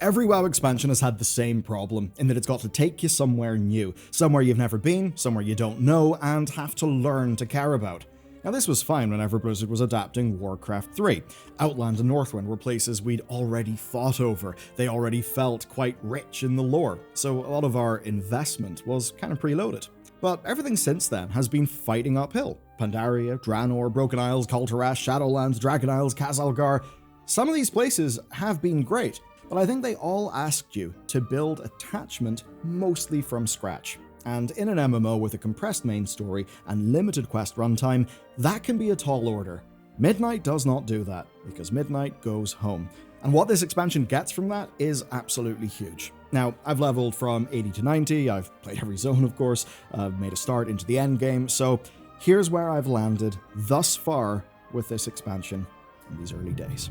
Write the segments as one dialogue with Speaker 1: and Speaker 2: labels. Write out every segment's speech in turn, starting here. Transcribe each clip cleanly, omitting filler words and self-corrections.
Speaker 1: Every WoW expansion has had the same problem, in that it's got to take you somewhere new, somewhere you've never been, somewhere you don't know, and have to learn to care about. Now this was fine whenever Blizzard was adapting Warcraft 3. Outland and Northwind were places we'd already fought over, they already felt quite rich in the lore, so a lot of our investment was kind of preloaded. But everything since then has been fighting uphill. Pandaria, Draenor, Broken Isles, Kulturash, Shadowlands, Dragon Isles, Khazalgar. Some of these places have been great, but I think they all asked you to build attachment mostly from scratch. And in an MMO with a compressed main story and limited quest runtime, that can be a tall order. Midnight does not do that, because Midnight goes home. And what this expansion gets from that is absolutely huge. Now, I've leveled from 80 to 90, I've played every zone of course, I've made a start into the end game, so here's where I've landed thus far with this expansion in these early days.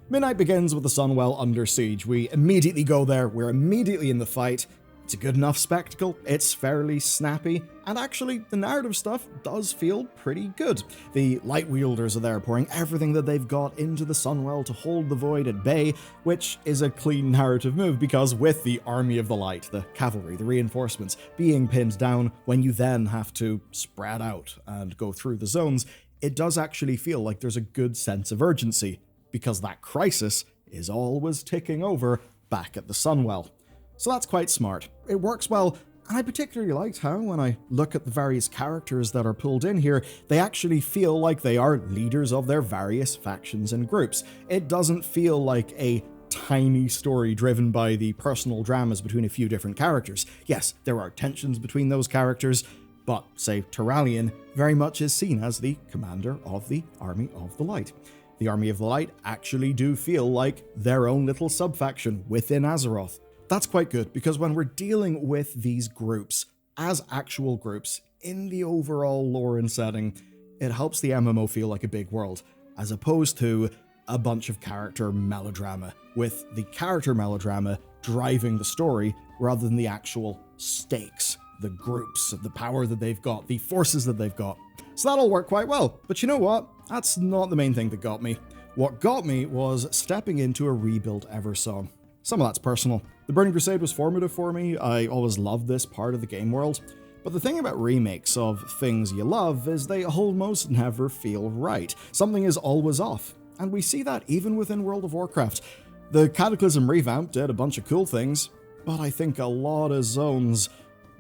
Speaker 1: Midnight begins with the Sunwell under siege. We immediately go there, we're immediately in the fight. It's a good enough spectacle, it's fairly snappy, and actually the narrative stuff does feel pretty good. The light wielders are there pouring everything that they've got into the Sunwell to hold the Void at bay, which is a clean narrative move because with the Army of the Light, the cavalry, the reinforcements being pinned down, when you then have to spread out and go through the zones, it does actually feel like there's a good sense of urgency, because that crisis is always ticking over back at the Sunwell. So that's quite smart. It works well, and I particularly liked how, when I look at the various characters that are pulled in here, they actually feel like they are leaders of their various factions and groups. It doesn't feel like a tiny story driven by the personal dramas between a few different characters. Yes, there are tensions between those characters, but, say, Turalyon very much is seen as the commander of the Army of the Light. The Army of the Light actually do feel like their own little sub-faction within Azeroth. That's quite good, because when we're dealing with these groups, as actual groups, in the overall lore and setting, it helps the MMO feel like a big world, as opposed to a bunch of character melodrama, with the character melodrama driving the story rather than the actual stakes, the groups, the power that they've got, the forces that they've got. So that'll work quite well. But you know what? That's not the main thing that got me. What got me was stepping into a rebuilt Eversong. Some of that's personal. The Burning Crusade was formative for me. I always loved this part of the game world. But the thing about remakes of things you love is they almost never feel right. Something is always off. And we see that even within World of Warcraft. The Cataclysm revamp did a bunch of cool things, but I think a lot of zones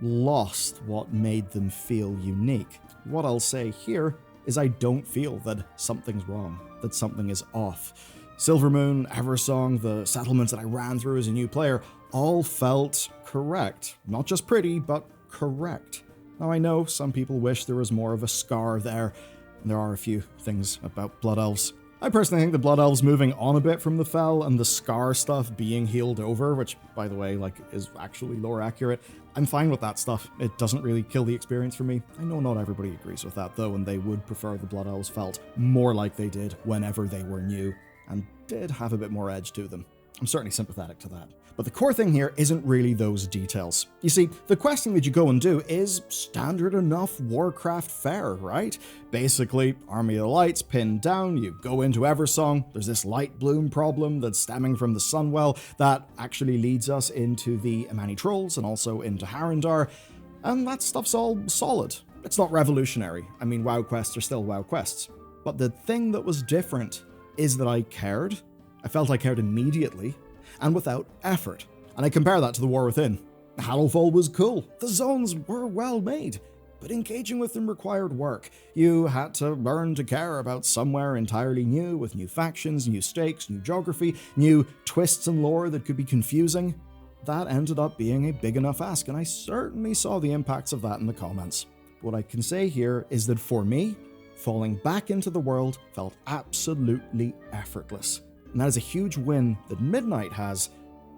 Speaker 1: lost what made them feel unique. What I'll say here is I don't feel that something's wrong, that something is off. Silvermoon, Eversong, the settlements that I ran through as a new player, all felt correct. Not just pretty, but correct. Now I know some people wish there was more of a scar there, and there are a few things about Blood Elves. I personally think the Blood Elves moving on a bit from the Fel and the scar stuff being healed over, which, by the way, is actually lore accurate, I'm fine with that stuff. It doesn't really kill the experience for me. I know not everybody agrees with that though, and they would prefer the Blood Elves felt more like they did whenever they were new, and did have a bit more edge to them. I'm certainly sympathetic to that. But the core thing here isn't really those details. You see, the questing that you go and do is standard enough Warcraft fare, right? Basically, Army of the Light's pinned down, you go into Eversong, there's this light bloom problem that's stemming from the Sunwell that actually leads us into the Imani Trolls and also into Harrendar, and that stuff's all solid. It's not revolutionary. I mean, WoW quests are still WoW quests. But the thing that was different is that I cared. I felt I cared immediately, and without effort. And I compare that to the War Within. Hallowfall was cool. The zones were well made, but engaging with them required work. You had to learn to care about somewhere entirely new, with new factions, new stakes, new geography, new twists and lore that could be confusing. That ended up being a big enough ask, and I certainly saw the impacts of that in the comments. What I can say here is that for me, falling back into the world felt absolutely effortless. And that is a huge win that Midnight has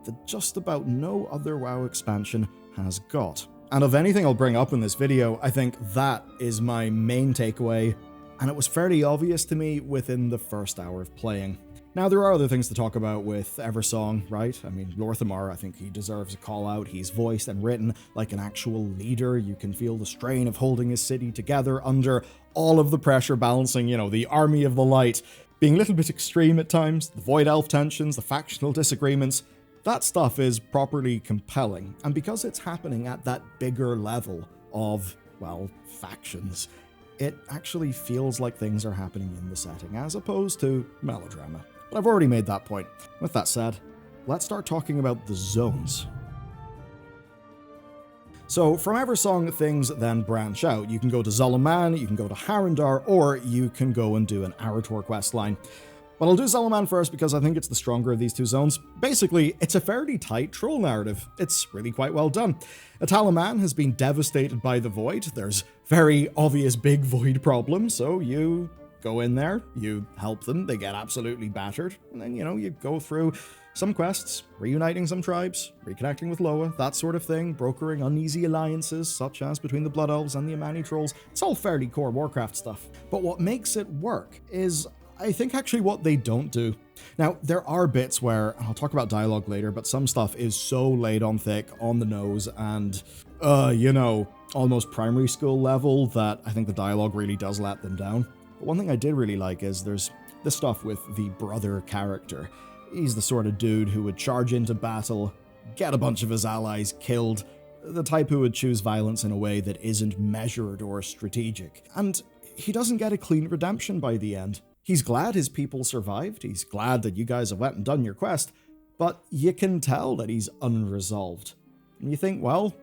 Speaker 1: that just about no other WoW expansion has got. And of anything I'll bring up in this video, I think that is my main takeaway, and it was fairly obvious to me within the first hour of playing. Now, there are other things to talk about with Eversong, right? I mean, Lorthamar, I think he deserves a call out. He's voiced and written like an actual leader. You can feel the strain of holding his city together under all of the pressure balancing, the Army of the Light. being a little bit extreme at times, the Void Elf tensions, the factional disagreements, that stuff is properly compelling. And because it's happening at that bigger level of, well, factions, it actually feels like things are happening in the setting, as opposed to melodrama. But I've already made that point. With that said, let's start talking about the zones. So from Eversong, things then branch out. You can go to zul'aman, you can go to Harandar, or you can go and do an Arator questline. But I'll do zul'aman first because I think it's the stronger of these two zones. Basically, it's a fairly tight troll narrative. It's really quite well done. Zul'aman has been devastated by the Void. There's very obvious big Void problems, so you go in there, you help them, they get absolutely battered, and then, you go through some quests, reuniting some tribes, reconnecting with Loa, that sort of thing, brokering uneasy alliances, such as between the Blood Elves and the Amani Trolls. It's all fairly core Warcraft stuff. But what makes it work is, I think, actually what they don't do. Now, there are bits where, and I'll talk about dialogue later, but some stuff is so laid on thick, on the nose, and, almost primary school level that I think the dialogue really does let them down. But one thing I did really like is there's this stuff with the brother character. He's the sort of dude who would charge into battle, get a bunch of his allies killed, the type who would choose violence in a way that isn't measured or strategic. And he doesn't get a clean redemption by the end. He's glad his people survived, he's glad that you guys have went and done your quest, but you can tell that he's unresolved. And you think, well,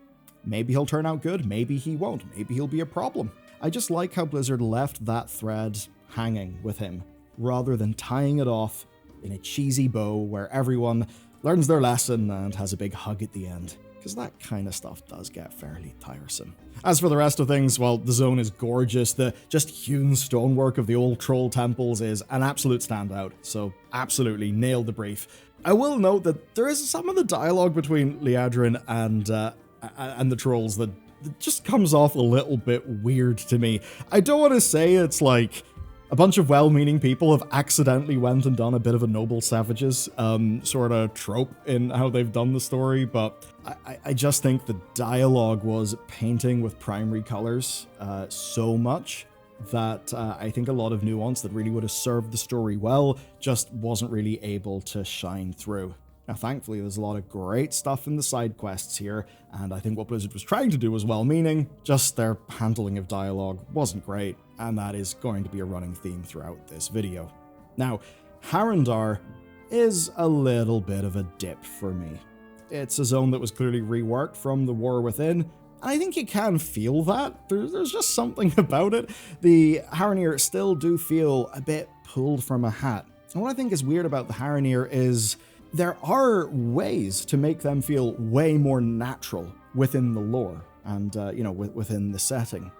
Speaker 1: maybe he'll turn out good, maybe he won't, maybe he'll be a problem. I just like how Blizzard left that thread hanging with him, rather than tying it off in a cheesy bow where everyone learns their lesson and has a big hug at the end, because that kind of stuff does get fairly tiresome. As for the rest of things, well, the zone is gorgeous. The just hewn stonework of the old troll temples is an absolute standout, so absolutely nailed the brief. I will note that there is some of the dialogue between Liadrin and the trolls that just comes off a little bit weird to me. I don't want to say it's like a bunch of well-meaning people have accidentally went and done a bit of a Noble Savages sort of trope in how they've done the story, but I just think the dialogue was painting with primary colors so much that I think a lot of nuance that really would have served the story well just wasn't really able to shine through. Now, thankfully, there's a lot of great stuff in the side quests here, and I think what Blizzard was trying to do was well-meaning, just their handling of dialogue wasn't great, and that is going to be a running theme throughout this video. Now, Harandar is a little bit of a dip for me. It's a zone that was clearly reworked from the War Within, and I think you can feel that. There's just something about it. The Haranir still do feel a bit pulled from a hat. And what I think is weird about the Haranir is there are ways to make them feel way more natural within the lore and, within the setting.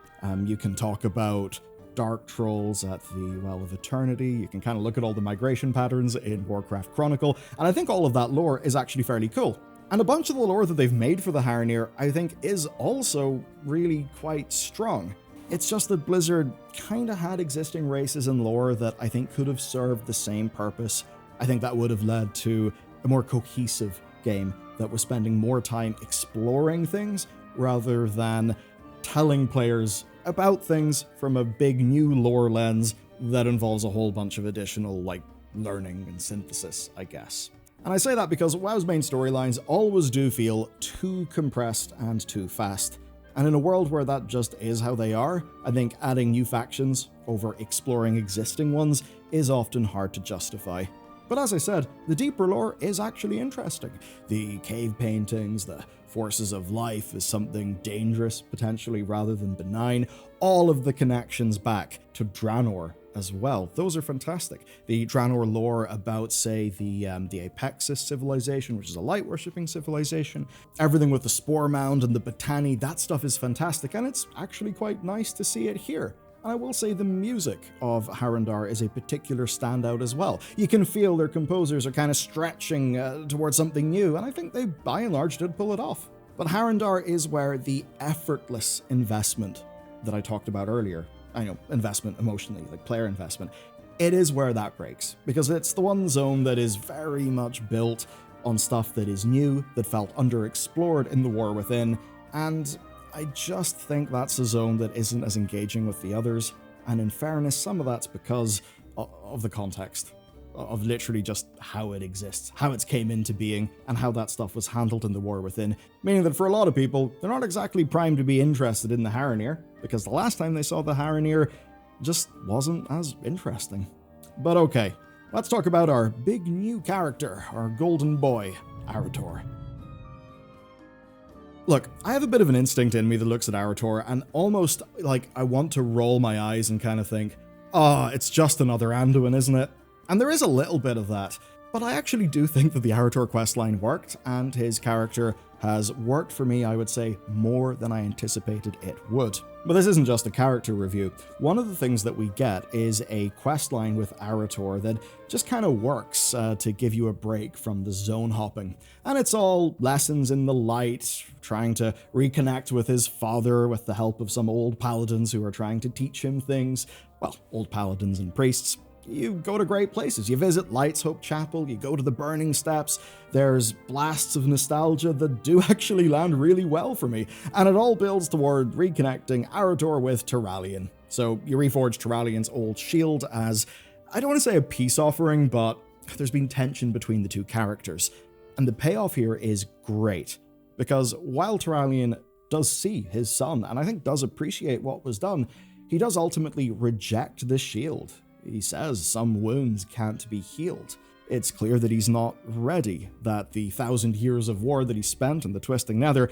Speaker 1: You can talk about dark trolls at the Well of Eternity. You can kind of look at all the migration patterns in Warcraft Chronicle, and I think all of that lore is actually fairly cool. And a bunch of the lore that they've made for the Haranir, I think, is also really quite strong. It's just that Blizzard kind of had existing races and lore that I think could have served the same purpose. I think that would have led to a more cohesive game that was spending more time exploring things rather than telling players about things from a big new lore lens that involves a whole bunch of additional, learning and synthesis, I guess. And I say that because WoW's main storylines always do feel too compressed and too fast. And in a world where that just is how they are, I think adding new factions over exploring existing ones is often hard to justify. But as I said, the deeper lore is actually interesting. The cave paintings, the forces of life is something dangerous, potentially, rather than benign. All of the connections back to Draenor as well. Those are fantastic. The Draenor lore about, say, the Apexis civilization, which is a light-worshipping civilization. Everything with the Spore Mound and the Botany, that stuff is fantastic, and it's actually quite nice to see it here. And I will say the music of Harandar is a particular standout as well. You can feel their composers are kind of stretching towards something new, and I think they, by and large, did pull it off. But Harandar is where the effortless investment that I talked about earlier, investment emotionally, like player investment, it is where that breaks. Because it's the one zone that is very much built on stuff that is new, that felt underexplored in the War Within, and I just think that's a zone that isn't as engaging with the others, and in fairness, some of that's because of the context of literally just how it exists, how it's came into being, and how that stuff was handled in the War Within. Meaning that for a lot of people, they're not exactly primed to be interested in the Haranir, because the last time they saw the Haranir just wasn't as interesting. But okay, let's talk about our big new character, our golden boy, Arator. Look, I have a bit of an instinct in me that looks at Arator, and almost like I want to roll my eyes and kind of think, it's just another Anduin, isn't it? And there is a little bit of that, but I actually do think that the Arator questline worked, and his character has worked for me, I would say, more than I anticipated it would. But this isn't just a character review. One of the things that we get is a questline with Arator that just kind of works to give you a break from the zone hopping. And it's all lessons in the light, trying to reconnect with his father with the help of some old paladins who are trying to teach him things. Well, old paladins and priests. You go to great places. You visit Light's Hope Chapel, you go to the Burning Steps. There's blasts of nostalgia that do actually land really well for me, and it all builds toward reconnecting Arator with Turalyon. So you reforge Turalyon's old shield as, I don't want to say a peace offering, but there's been tension between the two characters. And the payoff here is great, because while Turalyon does see his son, and I think does appreciate what was done, he does ultimately reject the shield. He says some wounds can't be healed. It's clear that he's not ready, that the 1,000 years of war that he spent in the Twisting Nether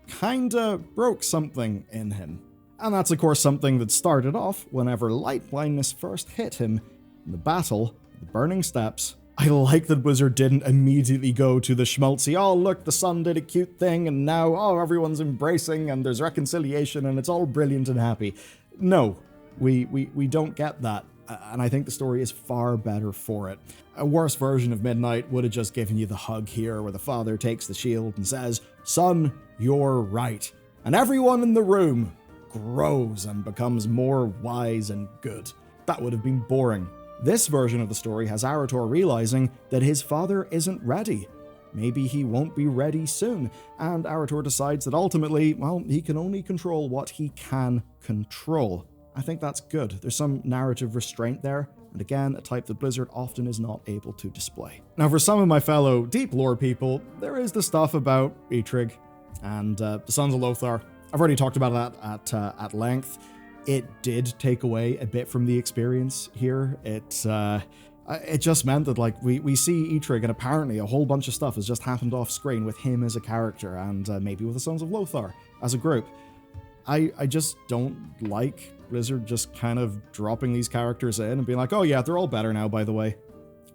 Speaker 1: kinda broke something in him. And that's of course something that started off whenever light blindness first hit him in the battle, the Burning Steps. I like that Blizzard didn't immediately go to the schmaltzy, oh look, the sun did a cute thing and now, everyone's embracing and there's reconciliation and it's all brilliant and happy. No, we don't get that. And I think the story is far better for it. A worse version of Midnight would have just given you the hug here where the father takes the shield and says, son, you're right. And everyone in the room grows and becomes more wise and good. That would have been boring. This version of the story has Arator realizing that his father isn't ready. Maybe he won't be ready soon. And Arator decides that ultimately, he can only control what he can control. I think that's good. There's some narrative restraint there, and again, a type that Blizzard often is not able to display. Now, for some of my fellow deep lore people, there is the stuff about Eitrig and the Sons of Lothar. I've already talked about that at length. It did take away a bit from the experience here. It just meant that we see Eitrig, and apparently a whole bunch of stuff has just happened off screen with him as a character, and maybe with the Sons of Lothar as a group. I just don't like Blizzard just kind of dropping these characters in and being like, oh yeah, they're all better now, by the way.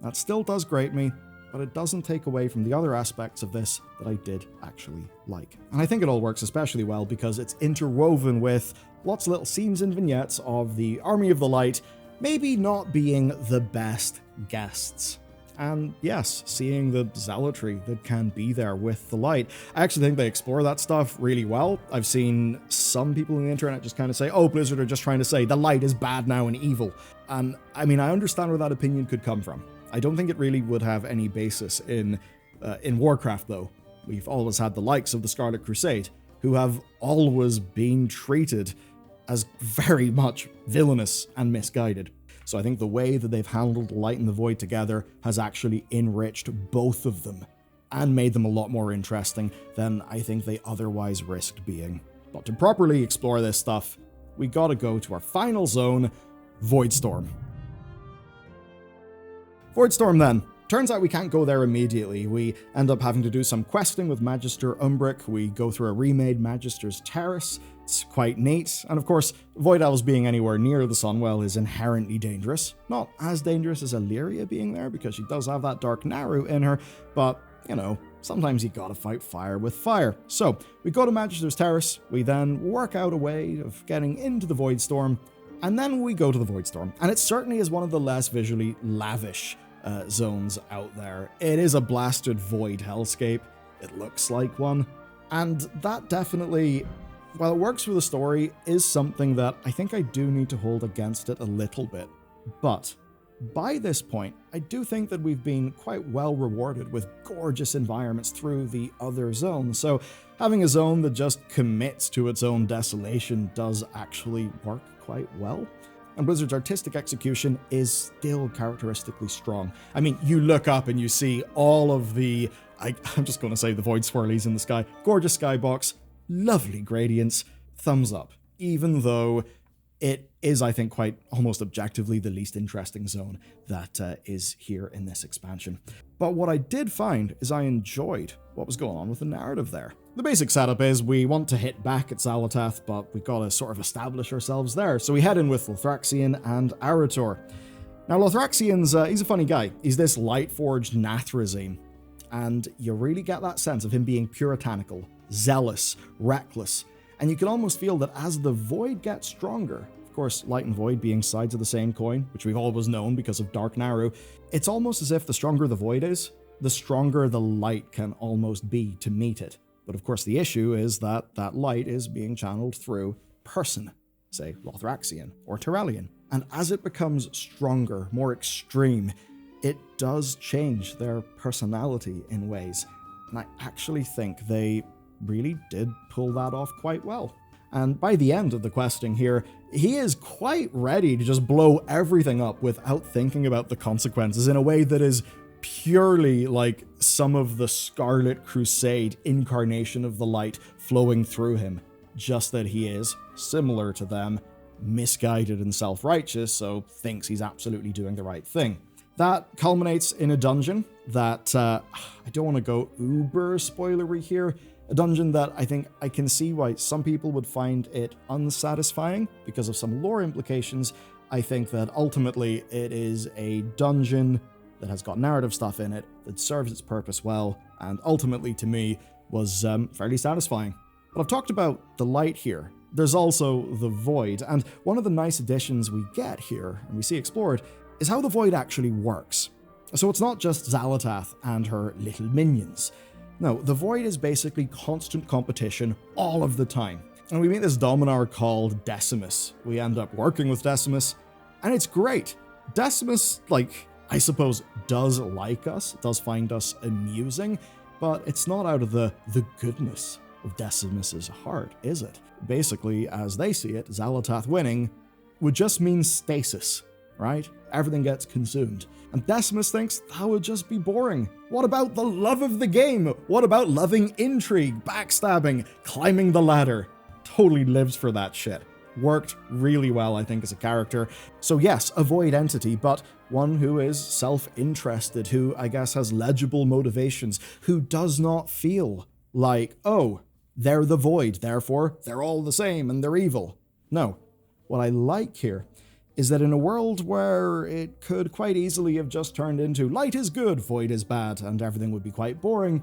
Speaker 1: That still does grate me, but it doesn't take away from the other aspects of this that I did actually like. And I think it all works especially well because it's interwoven with lots of little scenes and vignettes of the Army of the Light maybe not being the best guests. And yes, seeing the zealotry that can be there with the light. I actually think they explore that stuff really well. I've seen some people on the internet just kind of say, oh, Blizzard are just trying to say the light is bad now and evil. And I mean, I understand where that opinion could come from. I don't think it really would have any basis in Warcraft, though. We've always had the likes of the Scarlet Crusade, who have always been treated as very much villainous and misguided. So I think the way that they've handled Light and the Void together has actually enriched both of them and made them a lot more interesting than I think they otherwise risked being. But to properly explore this stuff, we gotta go to our final zone, Voidstorm. Voidstorm then. Turns out we can't go there immediately. We end up having to do some questing with Magister Umbric. We go through a remade Magister's Terrace. It's quite neat. And of course, Void Elves being anywhere near the Sunwell is inherently dangerous. Not as dangerous as Illyria being there, because she does have that Dark Naru in her, but, you know, sometimes you gotta fight fire with fire. So, we go to Magister's Terrace, we then work out a way of getting into the Voidstorm, and then we go to the Voidstorm. And it certainly is one of the less visually lavish zones out there. It is a blasted void hellscape. It looks like one. And that definitely, while it works for the story, is something that I think I do need to hold against it a little bit. But by this point, I do think that we've been quite well rewarded with gorgeous environments through the other zones. So having a zone that just commits to its own desolation does actually work quite well. and Blizzard's artistic execution is still characteristically strong. I mean, you look up and you see all of the, I'm just going to say the void swirlies in the sky, gorgeous skybox, lovely gradients, thumbs up, even though it is, I think, quite almost objectively the least interesting zone that is here in this expansion. But what I did find is I enjoyed what was going on with the narrative there. The basic setup is we want to hit back at Xal'atath, but we've got to sort of establish ourselves there. So we head in with Lothraxion and Arator. Now, Lothraxion's, he's a funny guy. He's this light-forged Nathrazim, and you really get that sense of him being puritanical, zealous, reckless, and you can almost feel that as the Void gets stronger, of course, Light and Void being sides of the same coin, which we've always known because of Dark Naru, it's almost as if the stronger the Void is, the stronger the Light can almost be to meet it. But of course, the issue is that that light is being channeled through person, say Lothraxion or Tyrellian. And as it becomes stronger, more extreme, it does change their personality in ways. And I actually think they really did pull that off quite well. And by the end of the questing here, he is quite ready to just blow everything up without thinking about the consequences in a way that is purely like some of the Scarlet Crusade incarnation of the light flowing through him. Just that he is, similar to them, misguided and self-righteous, so thinks he's absolutely doing the right thing. That culminates in a dungeon that, I don't want to go uber spoilery here, a dungeon that I think I can see why some people would find it unsatisfying because of some lore implications. I think that ultimately it is a dungeon that has got narrative stuff in it, that serves its purpose well, and ultimately, to me, was fairly satisfying. But I've talked about the light here. There's also the Void, and one of the nice additions we get here, and we see explored, is how the Void actually works. So it's not just Xal'atath and her little minions. No, the Void is basically constant competition all of the time. And we meet this Dominar called Decimus. We end up working with Decimus, and it's great. Decimus, I suppose, does like us, does find us amusing, but it's not out of the goodness of Decimus's heart, is it? Basically, as they see it, Xal'atath winning would just mean stasis, right? Everything gets consumed. And Decimus thinks that would just be boring. What about the love of the game? What about loving intrigue, backstabbing, climbing the ladder? Totally lives for that shit. Worked really well, I think, as a character. So yes, a Void entity, but one who is self-interested, who I guess has legible motivations, who does not feel like, oh, they're the Void, therefore they're all the same and they're evil. No. What I like here is that in a world where it could quite easily have just turned into light is good, Void is bad, and everything would be quite boring,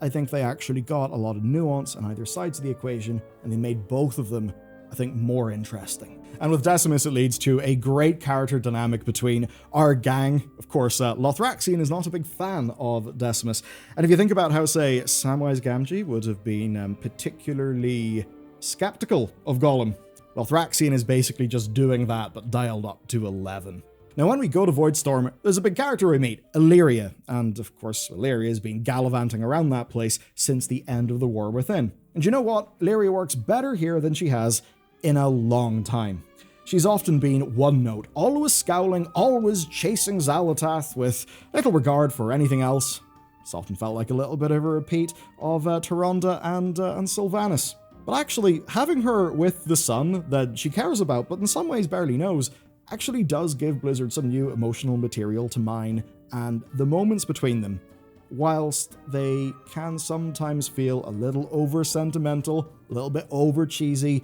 Speaker 1: I think they actually got a lot of nuance on either sides of the equation, and they made both of them, I think, more interesting. And with Decimus, it leads to a great character dynamic between our gang. Of course, Lothraxion is not a big fan of Decimus. And if you think about how, say, Samwise Gamgee would have been particularly skeptical of Gollum, Lothraxion is basically just doing that, but dialed up to 11. Now, when we go to Voidstorm, there's a big character we meet, Illyria. And of course, Illyria has been gallivanting around that place since the end of the War Within. And you know what? Illyria works better here than she has in a long time. She's often been one note, always scowling, always chasing Xal'atath with little regard for anything else. It's often felt like a little bit of a repeat of Tyrande and Sylvanas. But actually, having her with the son that she cares about, but in some ways barely knows, actually does give Blizzard some new emotional material to mine, and the moments between them, whilst they can sometimes feel a little over-sentimental, a little bit over-cheesy,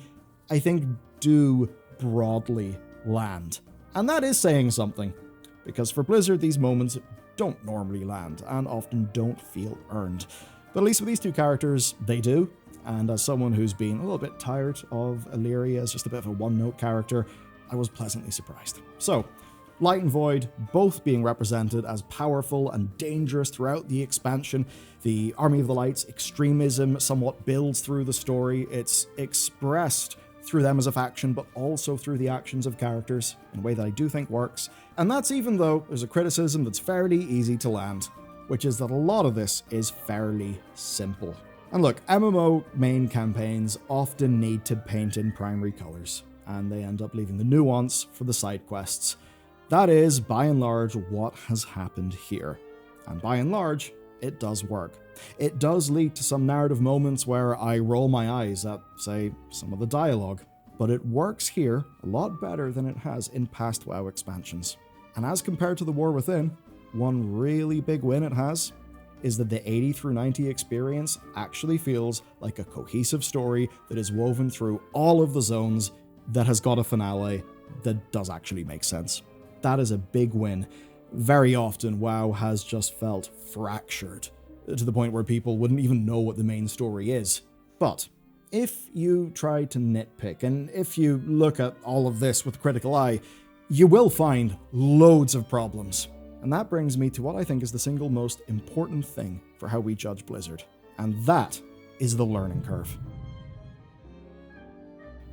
Speaker 1: I think do broadly land. And that is saying something, because for Blizzard, these moments don't normally land, and often don't feel earned. But at least with these two characters, they do. And as someone who's been a little bit tired of Illyria as just a bit of a one-note character, I was pleasantly surprised. So, Light and Void both being represented as powerful and dangerous throughout the expansion. The Army of the Light's extremism somewhat builds through the story. It's expressed through them as a faction, but also through the actions of characters in a way that I do think works. And that's even though there's a criticism that's fairly easy to land, which is that a lot of this is fairly simple. And look, MMO main campaigns often need to paint in primary colors. and they end up leaving the nuance for the side quests. That is, by and large, what has happened here. And by and large, it does work. It does lead to some narrative moments where I roll my eyes at, say, some of the dialogue, but it works here a lot better than it has in past WoW expansions. And as compared to the War Within, one really big win it has is that the 80 through 90 experience actually feels like a cohesive story that is woven through all of the zones, that has got a finale that does actually make sense. That is a big win. Very often, WoW has just felt fractured, to the point where people wouldn't even know what the main story is. But if you try to nitpick, and if you look at all of this with a critical eye, you will find loads of problems. And that brings me to what I think is the single most important thing for how we judge Blizzard, and that is the learning curve.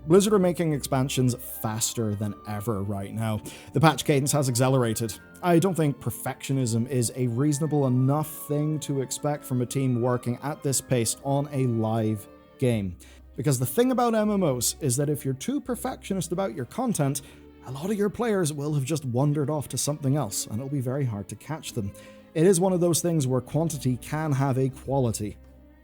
Speaker 1: Blizzard are making expansions faster than ever right now. The patch cadence has accelerated. I don't think perfectionism is a reasonable enough thing to expect from a team working at this pace on a live game. Because the thing about MMOs is that if you're too perfectionist about your content, a lot of your players will have just wandered off to something else, and it'll be very hard to catch them. It is one of those things where quantity can have a quality,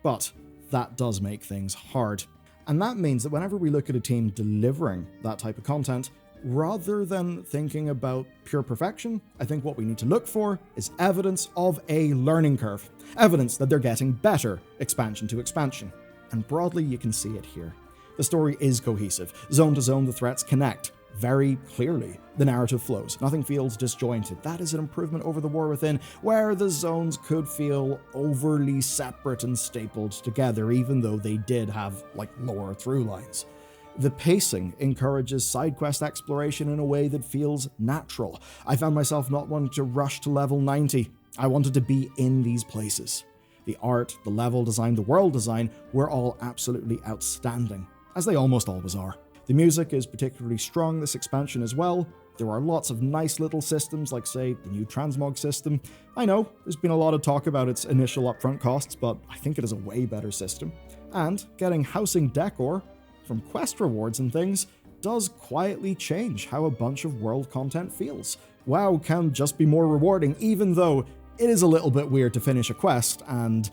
Speaker 1: but that does make things hard. And that means that whenever we look at a team delivering that type of content, rather than thinking about pure perfection, I think what we need to look for is evidence of a learning curve. Evidence that they're getting better expansion to expansion. And broadly, you can see it here. The story is cohesive. Zone to zone, the threats connect very clearly. The narrative flows. Nothing feels disjointed. That is an improvement over the War Within, where the zones could feel overly separate and stapled together, even though they did have, lower through lines. The pacing encourages side quest exploration in a way that feels natural. I found myself not wanting to rush to level 90. I wanted to be in these places. The art, the level design, the world design were all absolutely outstanding, as they almost always are. The music is particularly strong this expansion as well. There are lots of nice little systems, like, say, the new transmog system. I know, there's been a lot of talk about its initial upfront costs, but I think it is a way better system. And getting housing decor from quest rewards and things does quietly change how a bunch of world content feels. WoW can just be more rewarding, even though it is a little bit weird to finish a quest and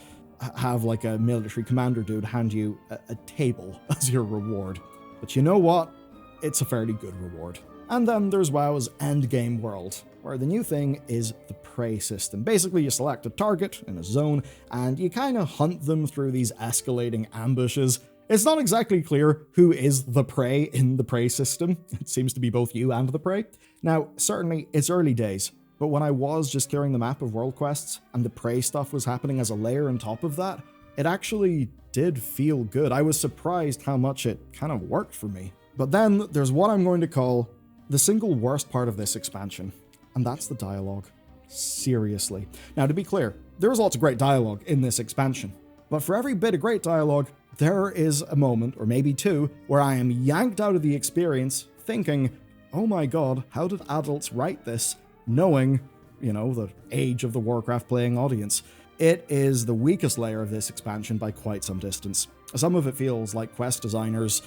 Speaker 1: have a military commander dude hand you a table as your reward. But you know what? It's a fairly good reward. And then there's WoW's endgame world, where the new thing is the prey system. Basically, you select a target in a zone, and you kind of hunt them through these escalating ambushes. It's not exactly clear who is the prey in the prey system. It seems to be both you and the prey. Now, certainly, it's early days, but when I was just clearing the map of world quests, and the prey stuff was happening as a layer on top of that, it actually did feel good. I was surprised how much it kind of worked for me. But then there's what I'm going to call the single worst part of this expansion, and that's the dialogue. Seriously. Now, to be clear, there's lots of great dialogue in this expansion, but for every bit of great dialogue, there is a moment, or maybe two, where I am yanked out of the experience thinking, oh my god, how did adults write this, knowing, the age of the Warcraft playing audience? It is the weakest layer of this expansion by quite some distance. Some of it feels like quest designers,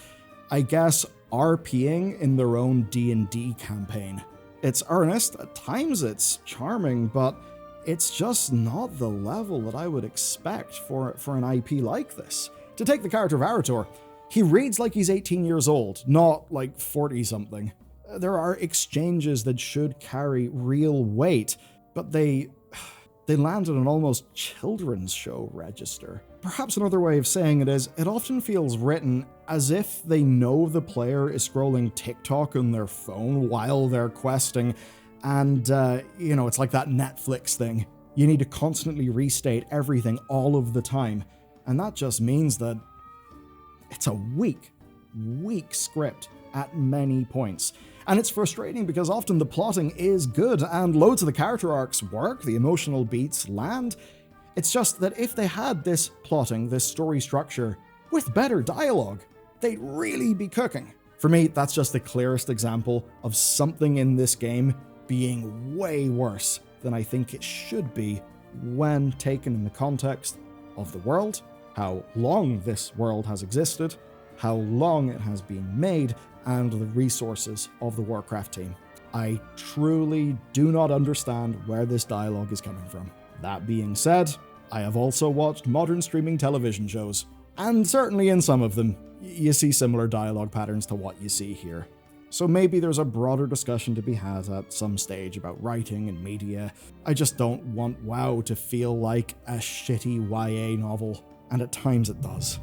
Speaker 1: I guess, RPing in their own D&D campaign. It's earnest, at times it's charming, but it's just not the level that I would expect for an IP like this. To take the character of Arator, he reads like he's 18 years old, not 40-something. There are exchanges that should carry real weight, but they land at an almost children's show register. Perhaps another way of saying it is, it often feels written as if they know the player is scrolling TikTok on their phone while they're questing, and, it's like that Netflix thing. You need to constantly restate everything all of the time, and that just means that it's a weak script at many points. And it's frustrating because often the plotting is good and loads of the character arcs work, the emotional beats land. It's just that if they had this plotting, this story structure, with better dialogue, they'd really be cooking. For me, that's just the clearest example of something in this game being way worse than I think it should be when taken in the context of the world, how long this world has existed, how long it has been made, and the resources of the Warcraft team. I truly do not understand where this dialogue is coming from. That being said, I have also watched modern streaming television shows, and certainly in some of them, you see similar dialogue patterns to what you see here. So maybe there's a broader discussion to be had at some stage about writing and media. I just don't want WoW to feel like a shitty YA novel, and at times it does.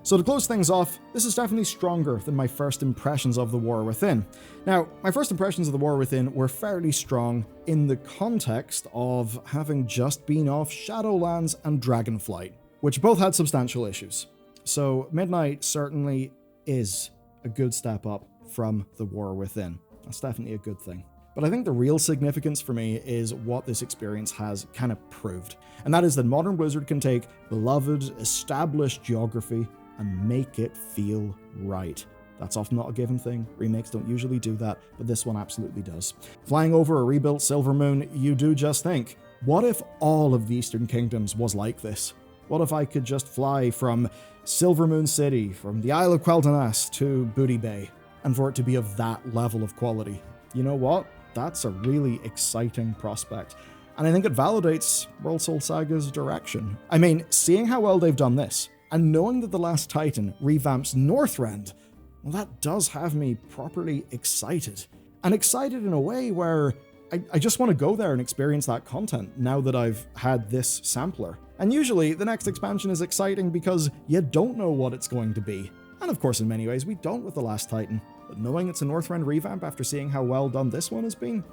Speaker 1: So to close things off, this is definitely stronger than my first impressions of The War Within. Now, my first impressions of The War Within were fairly strong in the context of having just been off Shadowlands and Dragonflight, which both had substantial issues. So Midnight certainly is a good step up from The War Within. That's definitely a good thing. But I think the real significance for me is what this experience has kind of proved. And that is that modern Blizzard can take beloved, established geography and make it feel right. That's often not a given thing. Remakes don't usually do that, but this one absolutely does. Flying over a rebuilt Silvermoon, you do just think, what if all of the Eastern Kingdoms was like this? What if I could just fly from Silvermoon City, from the Isle of Quel'Danas to Booty Bay, and for it to be of that level of quality? You know what? That's a really exciting prospect. And I think it validates World Soul Saga's direction. I mean, seeing how well they've done this, and knowing that The Last Titan revamps Northrend, well, that does have me properly excited. And excited in a way where I just want to go there and experience that content now that I've had this sampler. And usually, the next expansion is exciting because you don't know what it's going to be. And of course, in many ways, we don't with The Last Titan. But knowing it's a Northrend revamp after seeing how well done this one has been,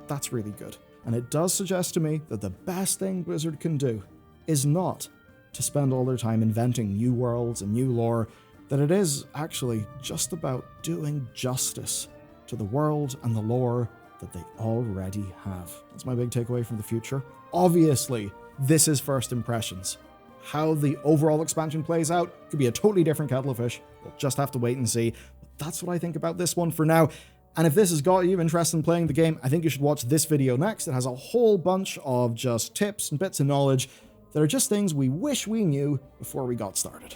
Speaker 1: that's really good. And it does suggest to me that the best thing Blizzard can do is not to spend all their time inventing new worlds and new lore, that it is actually just about doing justice to the world and the lore that they already have. That's my big takeaway from the future. Obviously, this is first impressions. How the overall expansion plays out could be a totally different kettle of fish. We'll just have to wait and see. But that's what I think about this one for now. And if this has got you interested in playing the game, I think you should watch this video next. It has a whole bunch of just tips and bits of knowledge that are just things we wish we knew before we got started.